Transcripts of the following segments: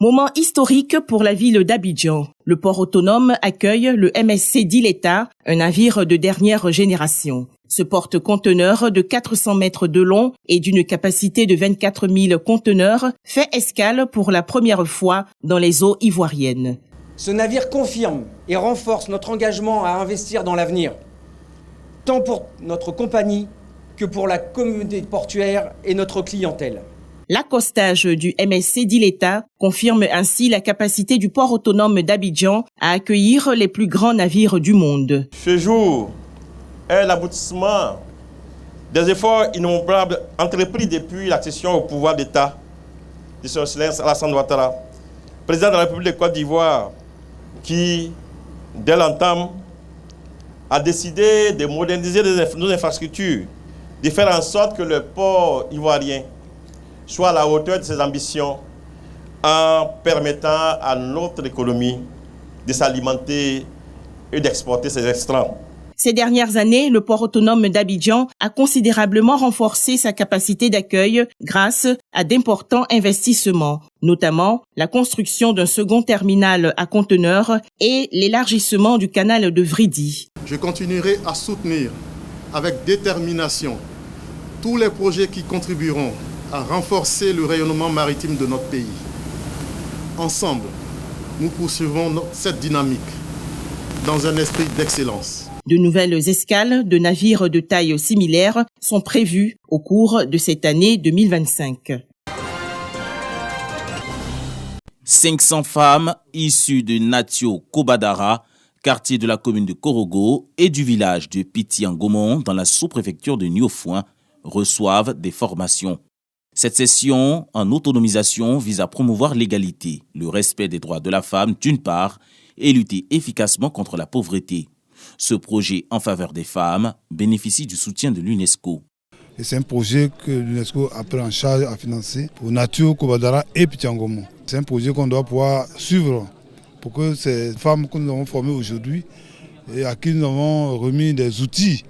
Moment historique pour la ville d'Abidjan. Le port autonome accueille le MSC Dileta, un navire de dernière génération. Ce porte-conteneurs de 400 mètres de long et d'une capacité de 24 000 conteneurs fait escale pour la première fois dans les eaux ivoiriennes. Ce navire confirme et renforce notre engagement à investir dans l'avenir, tant pour notre compagnie que pour la communauté portuaire et notre clientèle. L'accostage du MSC Dileta confirme ainsi la capacité du port autonome d'Abidjan à accueillir les plus grands navires du monde. Ce jour est l'aboutissement des efforts innombrables entrepris depuis l'accession au pouvoir d'État de Son Excellence Alassane Ouattara, président de la République de Côte d'Ivoire, qui, dès l'entame, a décidé de moderniser nos infrastructures, de faire en sorte que le port ivoirien soit à la hauteur de ses ambitions en permettant à notre économie de s'alimenter et d'exporter ses extrants. Ces dernières années, le port autonome d'Abidjan a considérablement renforcé sa capacité d'accueil grâce à d'importants investissements, notamment la construction d'un second terminal à conteneurs et l'élargissement du canal de Vridi. Je continuerai à soutenir avec détermination tous les projets qui contribueront à renforcer le rayonnement maritime de notre pays. Ensemble, nous poursuivrons cette dynamique dans un esprit d'excellence. De nouvelles escales de navires de taille similaire sont prévues au cours de cette année 2025. 500 femmes issues de Natio Kobadara, quartier de la commune de Korogo et du village de Piti-Angomon dans la sous-préfecture de Niofouin, reçoivent des formations. Cette session en autonomisation vise à promouvoir l'égalité, le respect des droits de la femme d'une part et lutter efficacement contre la pauvreté. Ce projet en faveur des femmes bénéficie du soutien de l'UNESCO. C'est un projet que l'UNESCO a pris en charge à financer pour Natio Kobadara et Piti-Angomon. C'est un projet qu'on doit pouvoir suivre pour que ces femmes que nous avons formées aujourd'hui et à qui nous avons remis des outils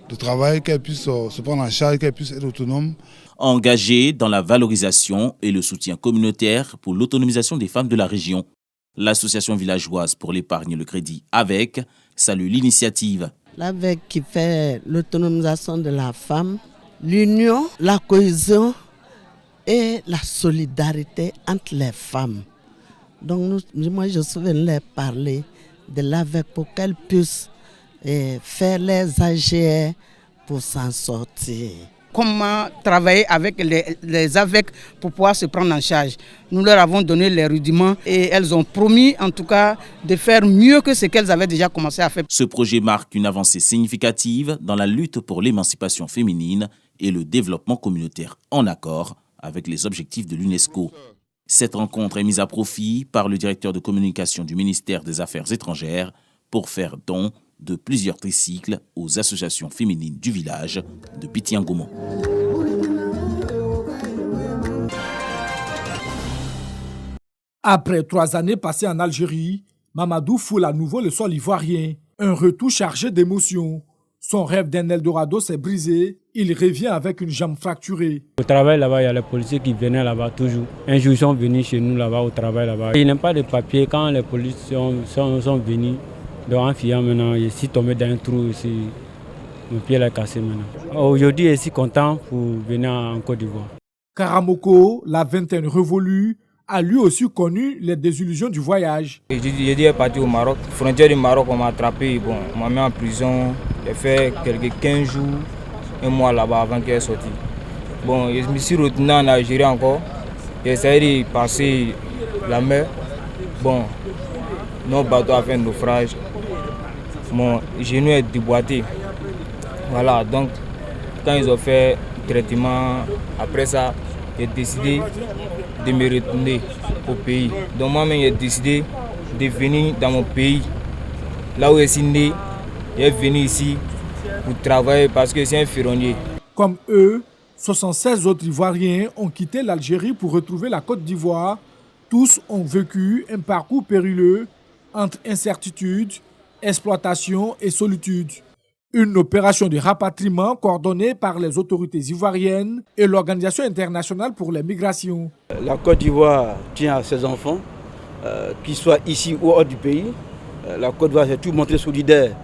de travail, qu'elles puissent se prendre en charge, qu'elles puissent être autonomes. Engagées dans la valorisation et le soutien communautaire pour l'autonomisation des femmes de la région, l'association villageoise pour l'épargne et le crédit AVEC salue l'initiative. L'AVEC qui fait l'autonomisation de la femme, l'union, la cohésion et la solidarité entre les femmes. Donc moi je souviens leur parler de l'AVEC pour qu'elles puissent faire les AGR pour s'en sortir. Comment travailler avec les AVEC pour pouvoir se prendre en charge. Nous leur avons donné les rudiments et elles ont promis en tout cas de faire mieux que ce qu'elles avaient déjà commencé à faire. Ce projet marque une avancée significative dans la lutte pour l'émancipation féminine et le développement communautaire en accord avec les objectifs de l'UNESCO. Cette rencontre est mise à profit par le directeur de communication du ministère des Affaires étrangères pour faire don de plusieurs tricycles aux associations féminines du village de Piti-Angomon. Après 3 années passées en Algérie, Mamadou foule à nouveau le sol ivoirien. Un retour chargé d'émotions. Son rêve d'un Eldorado s'est brisé. Il revient avec une jambe fracturée. Au travail là-bas, il y a les policiers qui venaient là-bas toujours. Un jour, ils sont venus chez nous là-bas au travail là-bas. Il n'aiment pas de papier. Quand les policiers sont venus, donc en fiant maintenant, je suis tombé dans un trou ici. Mon pied est cassé maintenant. Aujourd'hui, je suis content pour venir en Côte d'Ivoire. Karamoko, la vingtaine révolue, a lui aussi connu les désillusions du voyage. J'ai dû partir au Maroc. Frontière du Maroc, on m'a attrapé. Bon, on m'a mis en prison. J'ai fait quelques 15 jours, un mois là-bas avant qu'elle soit sortie. Bon, je me suis retourné en Algérie encore. J'ai essayé de passer la mer. Bon, notre bateau a fait un naufrage. Mon genou est déboîté. Voilà, donc quand ils ont fait le traitement, après ça, j'ai décidé de me retourner au pays. Donc moi-même, j'ai décidé de venir dans mon pays. Là où je suis né, je suis venu ici pour travailler parce que c'est un ferronnier. Comme eux, 76 autres Ivoiriens ont quitté l'Algérie pour retrouver la Côte d'Ivoire. Tous ont vécu un parcours périlleux entre incertitude, exploitation et solitude. Une opération de rapatriement coordonnée par les autorités ivoiriennes et l'Organisation internationale pour les migrations. La Côte d'Ivoire tient à ses enfants, qu'ils soient ici ou hors du pays. La Côte d'Ivoire s'est tout montré solidaire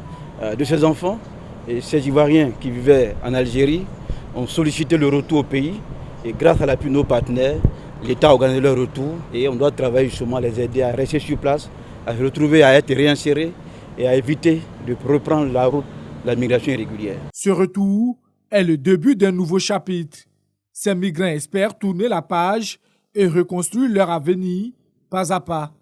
de ses enfants. Et ces Ivoiriens qui vivaient en Algérie ont sollicité le retour au pays. Et grâce à l'appui de nos partenaires, l'État a organisé leur retour. Et on doit travailler justement à les aider à rester sur place, à se retrouver, à être réinsérés et à éviter de reprendre la route de la migration irrégulière. Ce retour est le début d'un nouveau chapitre. Ces migrants espèrent tourner la page et reconstruire leur avenir pas à pas.